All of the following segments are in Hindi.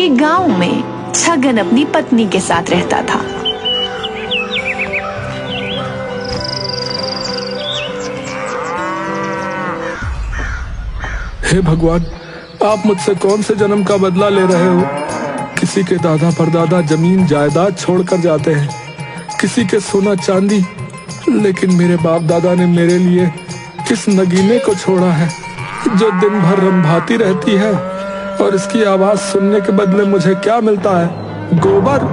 एक गांव में छगन अपनी पत्नी के साथ रहता था। हे भगवान, आप मुझसे कौन से जन्म का बदला ले रहे हो? किसी के दादा परदादा जमीन जायदाद छोड़कर जाते हैं, किसी के सोना चांदी, लेकिन मेरे बाप दादा ने मेरे लिए इस नगीने को छोड़ा है जो दिन भर रंभाती रहती है, और इसकी आवाज सुनने के बदले मुझे क्या मिलता है? गोबर।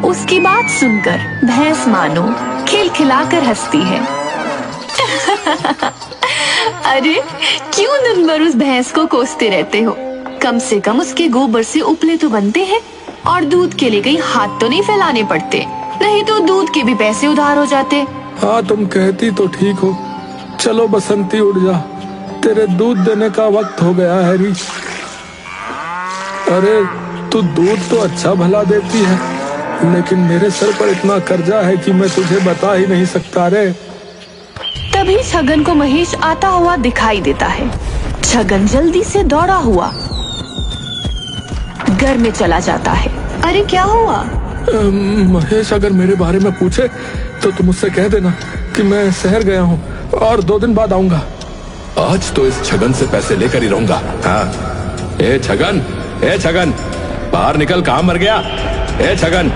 उसकी बात सुनकर भैंस मानो खिलखिलाकर हंसती है। अरे क्यों दिन भर उस भैंस को कोसते रहते हो? कम से कम उसके गोबर से उपले तो बनते हैं और दूध के लिए कहीं हाथ तो नहीं फैलाने पड़ते, नहीं तो दूध के भी पैसे उधार हो जाते। हाँ, तुम कहती तो ठीक हो। चलो बसंती, उठ जा, तेरे दूध देने का वक्त हो गया है री। अरे तू दूध तो अच्छा भला देती है, लेकिन मेरे सर पर इतना कर्जा है कि मैं तुझे बता ही नहीं सकता रे। तभी छगन को महेश आता हुआ दिखाई देता है। छगन जल्दी से दौड़ा हुआ घर में चला जाता है। अरे क्या हुआ? महेश अगर मेरे बारे में पूछे तो तुम उससे कह देना कि मैं शहर गया हूँ और 2 दिन बाद आऊंगा। आज तो इस छगन से पैसे लेकर ही रहूंगा। हाँ, ए छगन, बाहर निकल, कहाँ मर गया? ए छगन।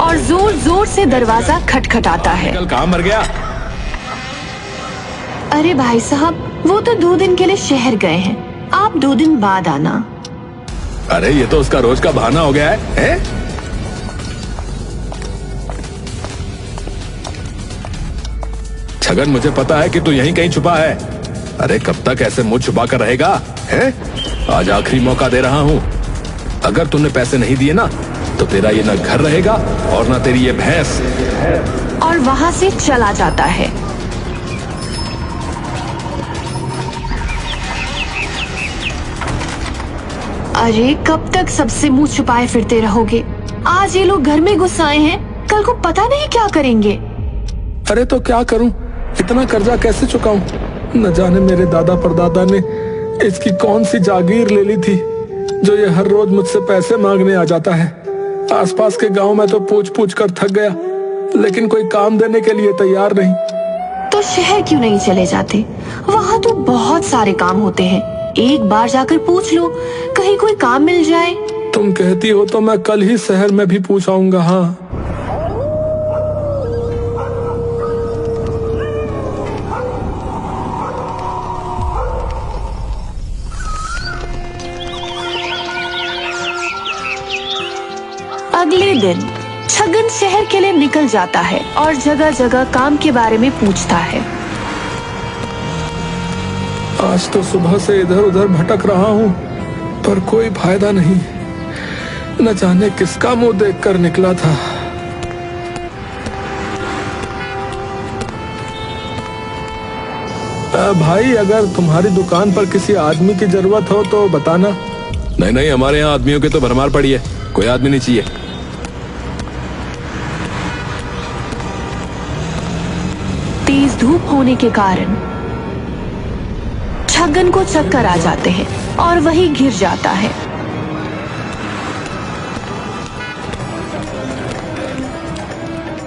और जोर जोर से दरवाजा खटखटाता है। निकल, कहाँ मर गया? अरे भाई साहब, वो तो 2 दिन के लिए शहर गए हैं, आप 2 दिन बाद आना। अरे ये तो उसका रोज का बहाना हो गया है? छगन, मुझे पता है कि तू यहीं कहीं छुपा है। अरे कब तक ऐसे मुंह छुपा कर रहेगा? हैं? आज आखिरी मौका दे रहा हूँ। अगर तूने पैसे नहीं दिए ना, तो तेरा ये ना घर रहेगा और ना तेरी ये भैंस। और वहाँ से चला जाता है। अरे कब तक सबसे मुंह छुपाए फिरते रहोगे? आज ये लोग घर में घुस आए हैं, कल को पता नहीं क्या करेंगे। अरे तो क्या करूं? इतना कर्जा कैसे चुकाऊं? न जाने मेरे दादा परदादा ने इसकी कौन सी जागीर ले ली थी जो ये हर रोज मुझसे पैसे मांगने आ जाता है। आसपास के गांव में तो पूछ पूछ कर थक गया, लेकिन कोई काम देने के लिए तैयार नहीं। तो शहर क्यों नहीं चले जाते? वहाँ तो बहुत सारे काम होते हैं, एक बार जाकर पूछ लो, कहीं कोई काम मिल जाए। तुम कहती हो तो मैं कल ही शहर में भी पूछ आऊंगा। हाँ, अगले दिन छगन शहर के लिए निकल जाता है और जगह जगह काम के बारे में पूछता है। आज तो सुबह से इधर उधर भटक रहा हूँ, पर कोई फायदा नहीं। न जाने किसका मुंह देखकर निकला था। भाई, अगर तुम्हारी दुकान पर किसी आदमी की जरूरत हो तो बताना। नहीं, हमारे यहाँ आदमियों की तो भरमार पड़ी है, कोई आदमी नहीं चाहिए। तेज धूप होने के कारण छगन को चक्कर आ जाते हैं और वही गिर जाता है।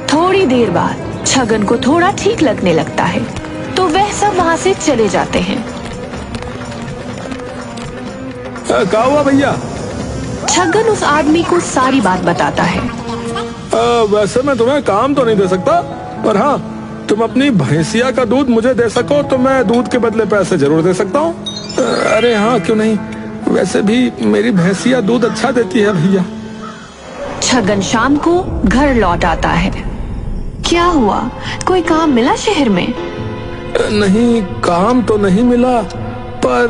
थोड़ी देर बाद छगन को थोड़ा ठीक लगने लगता है, तो वह सब वहां से चले जाते हैं। क्या हुआ भैया? छगन उस आदमी को सारी बात बताता है। वैसे मैं तुम्हें काम तो नहीं दे सकता, पर हाँ, तुम अपनी भैंसिया का दूध मुझे दे सको तो मैं दूध के बदले पैसे जरूर दे सकता हूँ। अरे हाँ, क्यों नहीं, वैसे भी मेरी भैंसिया दूध अच्छा देती है भैया। छगन शाम को घर लौट आता है। क्या हुआ, कोई काम मिला शहर में? नहीं, काम तो नहीं मिला, पर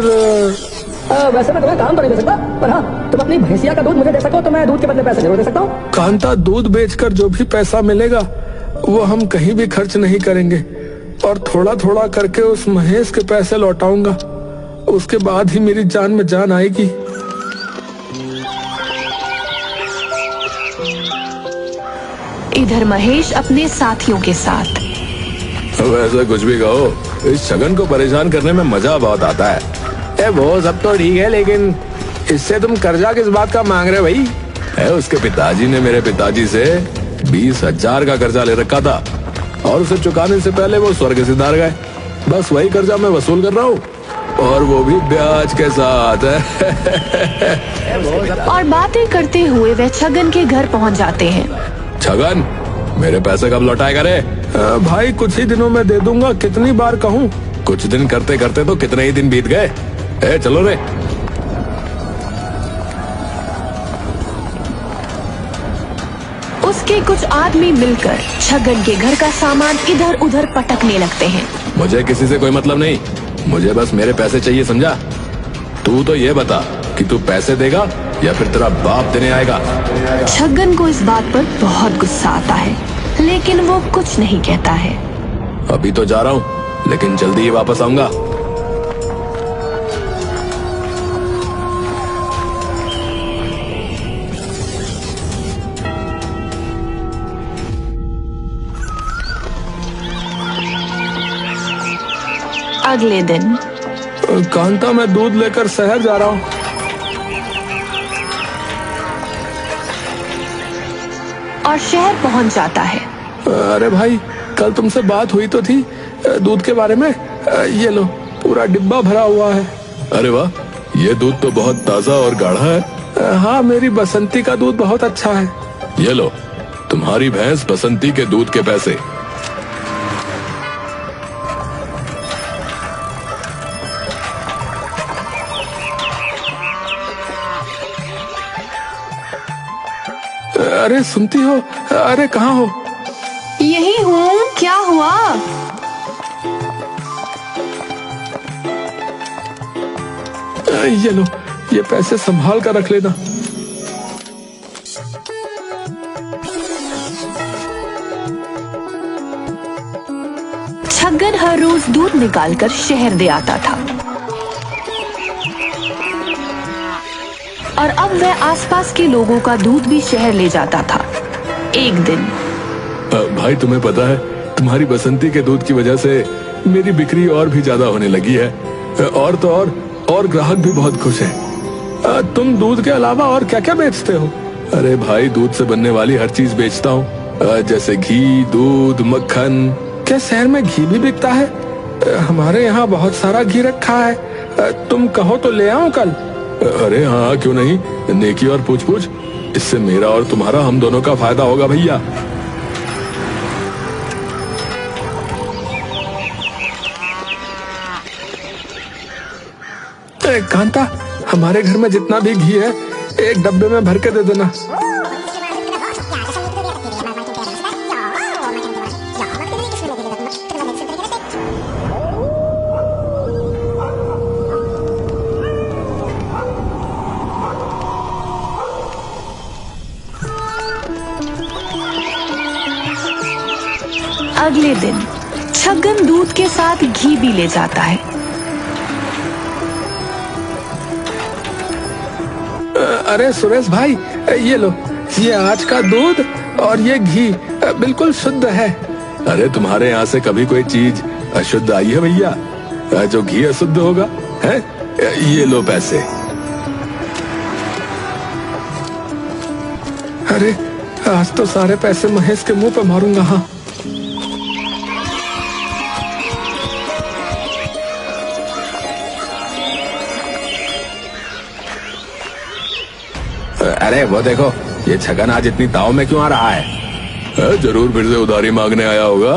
वैसे मैं तुम्हें काम तो नहीं दे सकता, पर हाँ, तुम अपनी भैंसिया का दूध मुझे दे सको तो मैं दूध के बदले पैसे जरूर दे सकता हूँ। कांता, दूध बेचकर जो भी पैसा मिलेगा वो हम कहीं भी खर्च नहीं करेंगे, और थोड़ा थोड़ा करके उस महेश के पैसे लौटाऊंगा। उसके बाद ही मेरी जान में जान आएगी। इधर महेश अपने साथियों के साथ। वैसे कुछ भी कहो, इस छगन को परेशान करने में मजा बहुत आता है। वो सब तो ठीक है, लेकिन इससे तुम कर्जा किस बात का मांग रहे भाई? उसके पिताजी ने मेरे पिताजी से 20,000 का कर्जा ले रखा था और उसे चुकाने से पहले वो स्वर्ग सिधार गए। बस वही कर्जा मैं वसूल कर रहा हूँ, और वो भी ब्याज के साथ। और बातें करते हुए वे छगन के घर पहुंच जाते हैं। छगन, मेरे पैसे कब लौटाएगा रे? भाई कुछ ही दिनों में दे दूंगा, कितनी बार कहूँ? कुछ दिन करते करते तो कितने ही दिन बीत गए। चलो रे। उसके कुछ आदमी मिलकर छगन के घर का सामान इधर उधर पटकने लगते हैं। मुझे किसी से कोई मतलब नहीं, मुझे बस मेरे पैसे चाहिए, समझा? तू तो ये बता कि तू पैसे देगा या फिर तेरा बाप देने आएगा? छगन को इस बात पर बहुत गुस्सा आता है, लेकिन वो कुछ नहीं कहता है। अभी तो जा रहा हूँ, लेकिन जल्दी ही वापस आऊंगा। अगले दिन कांता, मैं दूध लेकर शहर जा रहा हूँ। और शहर पहुंच जाता है। अरे भाई, कल तुमसे बात हुई तो थी दूध के बारे में। ये लो, पूरा डिब्बा भरा हुआ है। अरे वाह, ये दूध तो बहुत ताजा और गाढ़ा है। हाँ, मेरी बसंती का दूध बहुत अच्छा है। ये लो, तुम्हारी भैंस बसंती के दूध के पैसे। अरे सुनती हो? अरे कहाँ हो? यही हूँ, क्या हुआ? ये लो, ये पैसे संभाल कर रख लेना। छगन हर रोज दूध निकालकर शहर दे आता था, और अब वह आसपास के लोगों का दूध भी शहर ले जाता था। एक दिन भाई, तुम्हें पता है, तुम्हारी बसंती के दूध की वजह से मेरी बिक्री और भी ज्यादा होने लगी है। और तो और ग्राहक भी बहुत खुश हैं। तुम दूध के अलावा और क्या क्या बेचते हो? अरे भाई, दूध से बनने वाली हर चीज बेचता हूँ, जैसे घी, दूध, मक्खन। क्या शहर में घी भी बिकता है? हमारे यहाँ बहुत सारा घी रखा है, तुम कहो तो ले आओ कल। अरे हाँ, क्यों नहीं, नेकी और पूछ पूछ, इससे मेरा और तुम्हारा, हम दोनों का फायदा होगा भैया। कांता, हमारे घर में जितना भी घी है एक डब्बे में भर के दे देना। अगले दिन छगन दूध के साथ घी भी ले जाता है। अरे सुरेश भाई, ये लो, ये आज का दूध और ये घी बिल्कुल शुद्ध है। अरे तुम्हारे यहाँ से कभी कोई चीज अशुद्ध आई है भैया? जो घी अशुद्ध होगा है? ये लो पैसे। अरे आज तो सारे पैसे महेश के मुंह पे मारूंगा। हाँ, अरे वो देखो, ये छगन आज इतनी ताव में क्यों आ रहा है? जरूर फिर से उधारी मांगने आया होगा।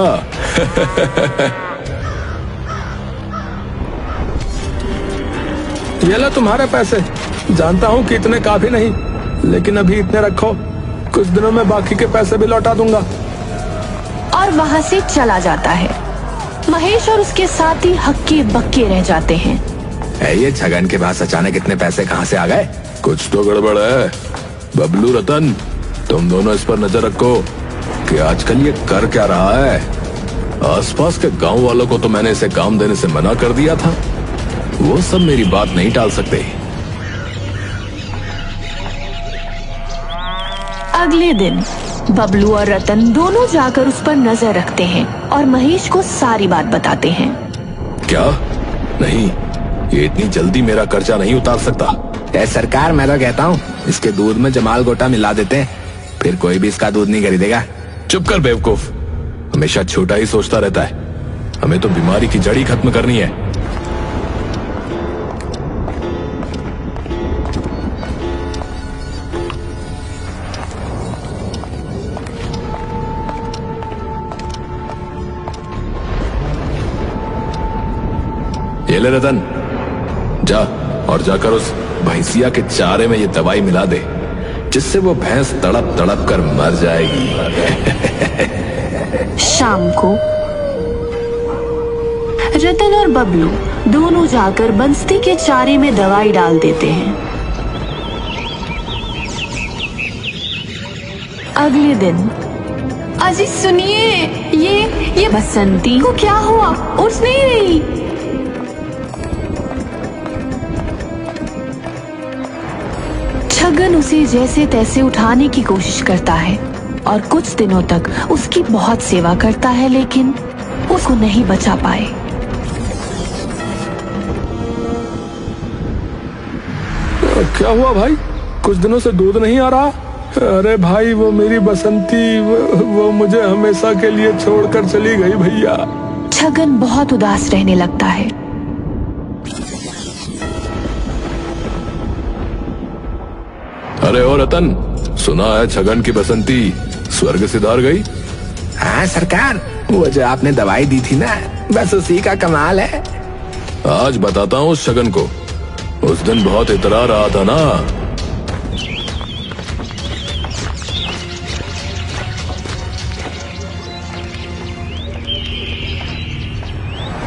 ये लो तुम्हारे पैसे। जानता हूँ कि इतने काफी नहीं, लेकिन अभी इतने रखो, कुछ दिनों में बाकी के पैसे भी लौटा दूंगा। और वहाँ से चला जाता है। महेश और उसके साथी हक्के बक्के रह जाते हैं। ये छगन के पास अचानक इतने पैसे कहाँ से आ गए? कुछ तो गड़बड़ है। बबलू, रतन, तुम दोनों इस पर नजर रखो कि आजकल ये कर क्या रहा है। आसपास के गांव वालों को तो मैंने इसे काम देने से मना कर दिया था, वो सब मेरी बात नहीं टाल सकते। अगले दिन बबलू और रतन दोनों जाकर उस पर नजर रखते हैं और महेश को सारी बात बताते हैं। क्या? नहीं, ये इतनी जल्दी मेरा कर्जा नहीं उतार सकता। सरकार, मैं तो कहता हूँ इसके दूध में जमाल गोटा मिला देते हैं, फिर कोई भी इसका दूध नहीं खरीदेगा। चुप कर बेवकूफ, हमेशा छोटा ही सोचता रहता है। हमें तो बीमारी की जड़ी खत्म करनी है। ये ले रतन, जा और जाकर उस भैंसिया के चारे में ये दवाई मिला दे, जिससे वो भैंस तड़प तड़प कर मर जाएगी। शाम को रतन और बबलू दोनों जाकर बंसती के चारे में दवाई डाल देते हैं। अगले दिन, अजी सुनिए, ये बसंती को क्या हुआ? उठ नहीं रही। छगन उसे जैसे तैसे उठाने की कोशिश करता है और कुछ दिनों तक उसकी बहुत सेवा करता है, लेकिन उसको नहीं बचा पाए। क्या हुआ भाई? कुछ दिनों से दूध नहीं आ रहा? अरे भाई, वो मेरी बसंती, वो मुझे हमेशा के लिए छोड़कर चली गई भैया। छगन बहुत उदास रहने लगता है। अरे ओ रतन, सुना है छगन की बसंती स्वर्ग सिधार गई? हाँ सरकार, वो जो आपने दवाई दी थी ना, बस उसी का कमाल है। आज बताता हूँ उस छगन को, उस दिन बहुत इतरा रहा था ना।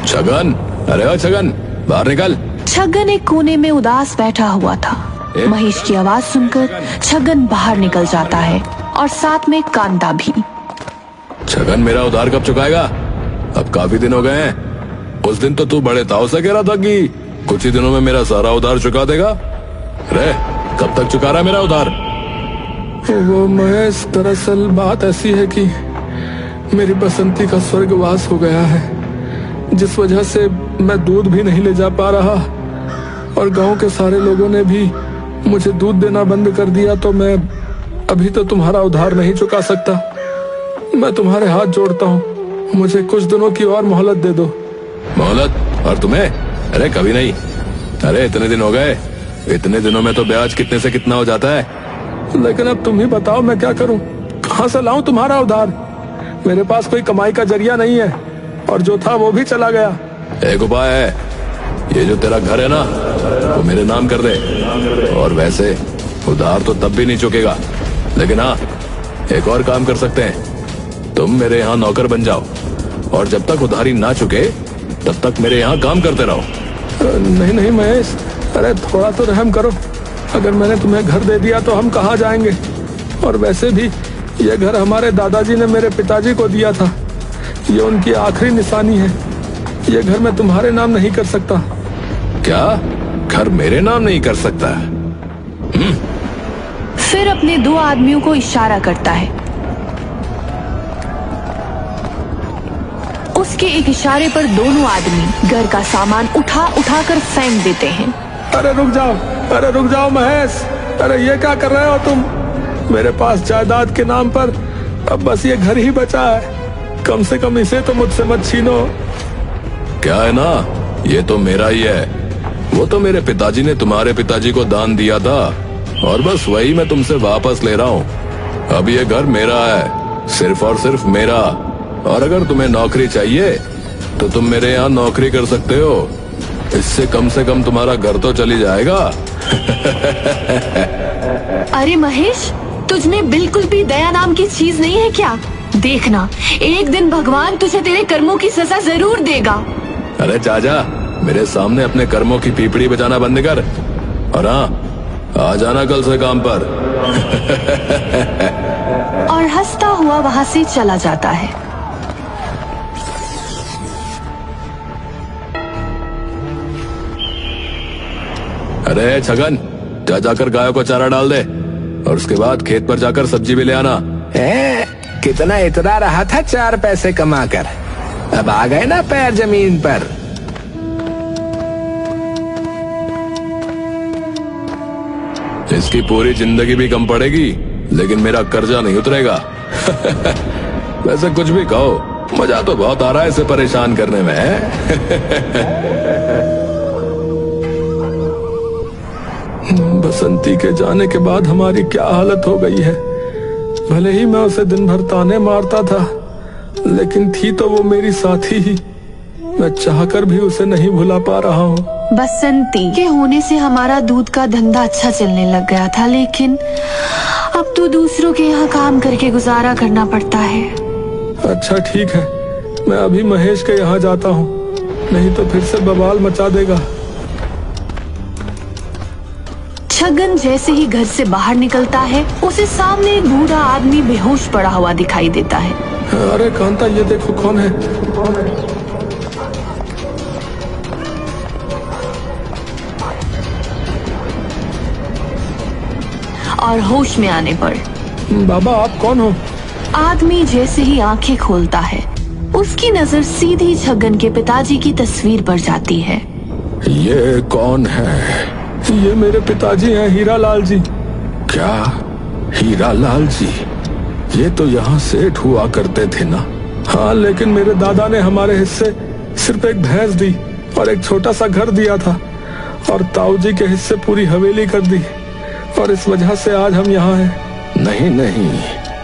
छगन, अरे ओ छगन, बाहर निकल। छगन एक कोने में उदास बैठा हुआ था। महेश की आवाज सुनकर छगन बाहर निकल जाता है और साथ में कांता भी। छगन, मेरा उधार कब चुकाएगा? अब काफी दिन हो गए हैं। उस दिन तो तू बड़े ताव से कह रहा था कि कुछ ही दिनों में मेरा सारा उधार चुका देगा। रे, कब तक चुका रहा मेरा उधार? वो महेश, दरअसल बात ऐसी है कि मेरी बसंती का स्वर्गवास हो गया है, जिस वजह से मैं दूध भी नहीं ले जा पा रहा और गांव के सारे लोगों ने भी मुझे दूध देना बंद कर दिया। तो मैं अभी तो तुम्हारा उधार नहीं चुका सकता। मैं तुम्हारे हाथ जोड़ता हूँ, मुझे कुछ दिनों की और मोहलत दे दो। मोहलत? और तुम्हें? अरे कभी नहीं। अरे इतने दिन हो गए, इतने दिनों में तो ब्याज कितने से कितना हो जाता है। लेकिन अब तुम ही बताओ, मैं क्या करूँ? कहाँ से लाऊं तुम्हारा उधार? मेरे पास कोई कमाई का जरिया नहीं है और जो था वो भी चला गया। एक उपाय है, ये जो तेरा घर है ना, वो मेरे नाम कर दे, और वैसे उधार तो तब भी नहीं चुकेगा। लेकिन हाँ, एक और काम कर सकते हैं, तुम मेरे यहाँ नौकर बन जाओ और जब तक उधारी ना चुके तब तक मेरे यहाँ काम करते रहो। नहीं नहीं महेश, अरे थोड़ा तो रहम करो। अगर मैंने तुम्हें घर दे दिया तो हम कहाँ जाएंगे? और वैसे भी ये घर हमारे दादाजी ने मेरे पिताजी को दिया था, ये उनकी आखिरी निशानी है। ये घर मैं तुम्हारे नाम नहीं कर सकता। क्या? घर मेरे नाम नहीं कर सकता? फिर अपने दो आदमियों को इशारा करता है। उसके एक इशारे पर दोनों आदमी घर का सामान उठा उठा कर फेंक देते हैं। अरे रुक जाओ, अरे रुक जाओ महेश, अरे ये क्या कर रहे हो तुम? मेरे पास जायदाद के नाम पर अब बस ये घर ही बचा है, कम से कम इसे तो मुझसे मत छीनो। क्या है ना, ये तो मेरा ही है। वो तो मेरे पिताजी ने तुम्हारे पिताजी को दान दिया था और बस वही मैं तुमसे वापस ले रहा हूँ। अब ये घर मेरा है, सिर्फ और सिर्फ मेरा। और अगर तुम्हें नौकरी चाहिए तो तुम मेरे यहाँ नौकरी कर सकते हो, इससे कम से कम तुम्हारा घर तो चली जाएगा। अरे महेश, तुझमें बिल्कुल भी दया नाम की चीज नहीं है क्या? देखना, एक दिन भगवान तुझे तेरे कर्मों की सजा जरूर देगा। अरे चाचा, मेरे सामने अपने कर्मों की पीपड़ी बजाना बंद कर और हाँ, आ जाना कल से काम पर। और हंसता हुआ वहां से चला जाता है। अरे छगन, जा जाकर गायों को चारा डाल दे और उसके बाद खेत पर जाकर सब्जी भी ले आना। कितना इतरा रहा था 4 पैसे कमाकर, अब आ गए ना पैर जमीन पर। इसकी पूरी जिंदगी भी कम पड़ेगी, लेकिन मेरा कर्जा नहीं उतरेगा। वैसे कुछ भी कहो, मजा तो बहुत आ रहा है इसे परेशान करने में। बसंती के जाने के बाद हमारी क्या हालत हो गई है। भले ही मैं उसे दिन भर ताने मारता था, लेकिन थी तो वो मेरी साथी ही। मैं चाहकर भी उसे नहीं भुला पा रहा हूँ। बसंती के होने से हमारा दूध का धंधा अच्छा चलने लग गया था, लेकिन अब तो दूसरों के यहाँ काम करके गुजारा करना पड़ता है। अच्छा ठीक है, मैं अभी महेश के यहाँ जाता हूँ, नहीं तो फिर से बवाल मचा देगा। छगन जैसे ही घर से बाहर निकलता है, उसे सामने एक बूढ़ा आदमी बेहोश पड़ा हुआ दिखाई देता है। अरे कांता, ये देखो कौन है। और होश में आने पर बाबा आप कौन हो? आदमी जैसे ही आंखें खोलता है, उसकी नजर सीधी छगन के पिताजी की तस्वीर पर जाती है। ये कौन है? ये मेरे पिताजी हैं, हीरालाल जी। क्या हीरालाल जी? ये तो यहाँ सेठ हुआ करते थे ना। हाँ, लेकिन मेरे दादा ने हमारे हिस्से सिर्फ एक भैंस दी और एक छोटा सा घर दिया था, और ताऊ जी के हिस्से पूरी हवेली कर दी, और इस वजह से आज हम यहाँ हैं। नहीं नहीं,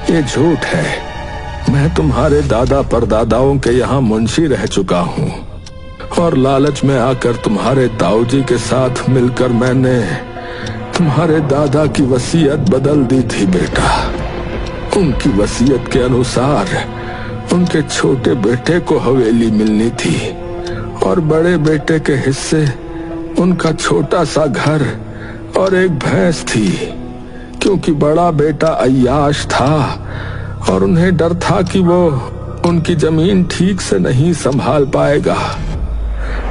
ये झूठ है। मैं तुम्हारे दादा परदादाओं के यहाँ मुंशी रह चुका हूँ, और लालच में आकर तुम्हारे ताऊजी के साथ मिलकर मैंने तुम्हारे दादा की वसीयत बदल दी थी बेटा। उनकी वसीयत के अनुसार उनके छोटे बेटे को हवेली मिलनी थी, और बड़े बेटे के हिस्से उनका छोटा सा घर और एक भैंस थी, क्योंकि बड़ा बेटा अय्याश था और उन्हें डर था कि वो उनकी जमीन ठीक से नहीं संभाल पाएगा।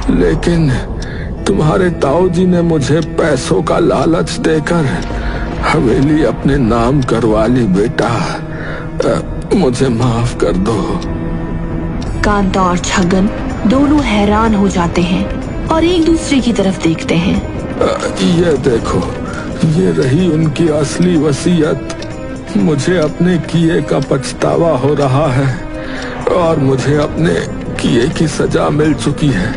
लेकिन तुम्हारे ताऊजी ने मुझे पैसों का लालच देकर हवेली अपने नाम करवा ली बेटा। मुझे माफ कर दो। कांता और छगन दोनों हैरान हो जाते हैं और एक दूसरे की तरफ देखते हैं। ये देखो, ये रही उनकी असली वसीयत। मुझे अपने किए का पछतावा हो रहा है, और मुझे अपने किए की सजा मिल चुकी है,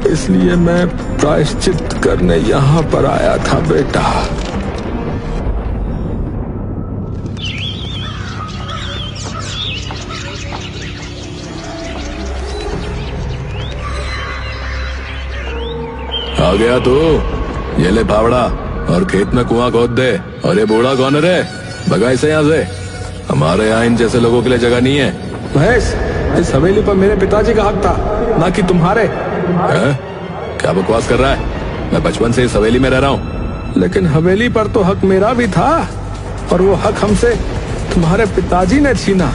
इसलिए मैं प्रायश्चित करने यहाँ पर आया था बेटा। आ गया तू? ये ले फावड़ा, और खेत में कुआं खोद दे। और ये बूढ़ा कौन है रे? भगा इसे यहाँ से। हमारे यहाँ इन जैसे लोगों के लिए जगह नहीं है। महेश, इस हवेली पर मेरे पिताजी का हक था, ना कि तुम्हारे। है? क्या बकवास कर रहा है? मैं बचपन से इस हवेली में रह रहा हूँ। लेकिन हवेली पर तो हक मेरा भी था, और वो हक हमसे तुम्हारे पिताजी ने छीना।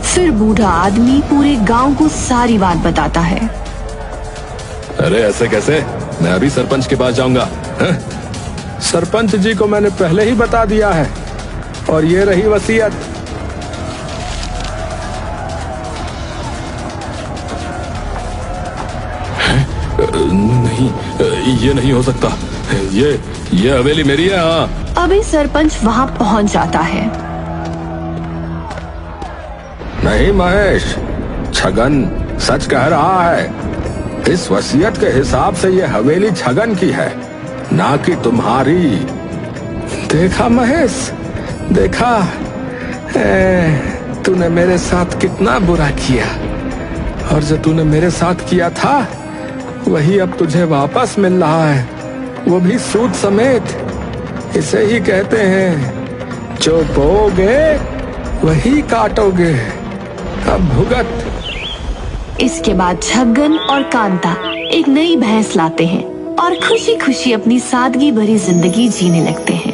फिर बूढ़ा आदमी पूरे गांव को सारी बात बताता है। अरे ऐसे कैसे? मैं अभी सरपंच के पास जाऊंगा। सरपंच जी को मैंने पहले ही बता दिया है, और ये रही वसीयत। नहीं, ये नहीं हो सकता। ये हवेली मेरी है। हाँ। अभी सरपंच वहां पहुंच जाता है। नहीं महेश, छगन सच कह रहा है। इस वसीयत के हिसाब से ये हवेली छगन की है, ना कि तुम्हारी। देखा महेश, देखा, तूने मेरे साथ कितना बुरा किया, और जो तूने मेरे साथ किया था वही अब तुझे वापस मिल रहा है, वो भी सूद समेत। इसे ही कहते हैं, जो बोओगे वही काटोगे। अब भुगत। इसके बाद छगन और कांता एक नई भैंस लाते हैं और खुशी खुशी अपनी सादगी भरी जिंदगी जीने लगते हैं।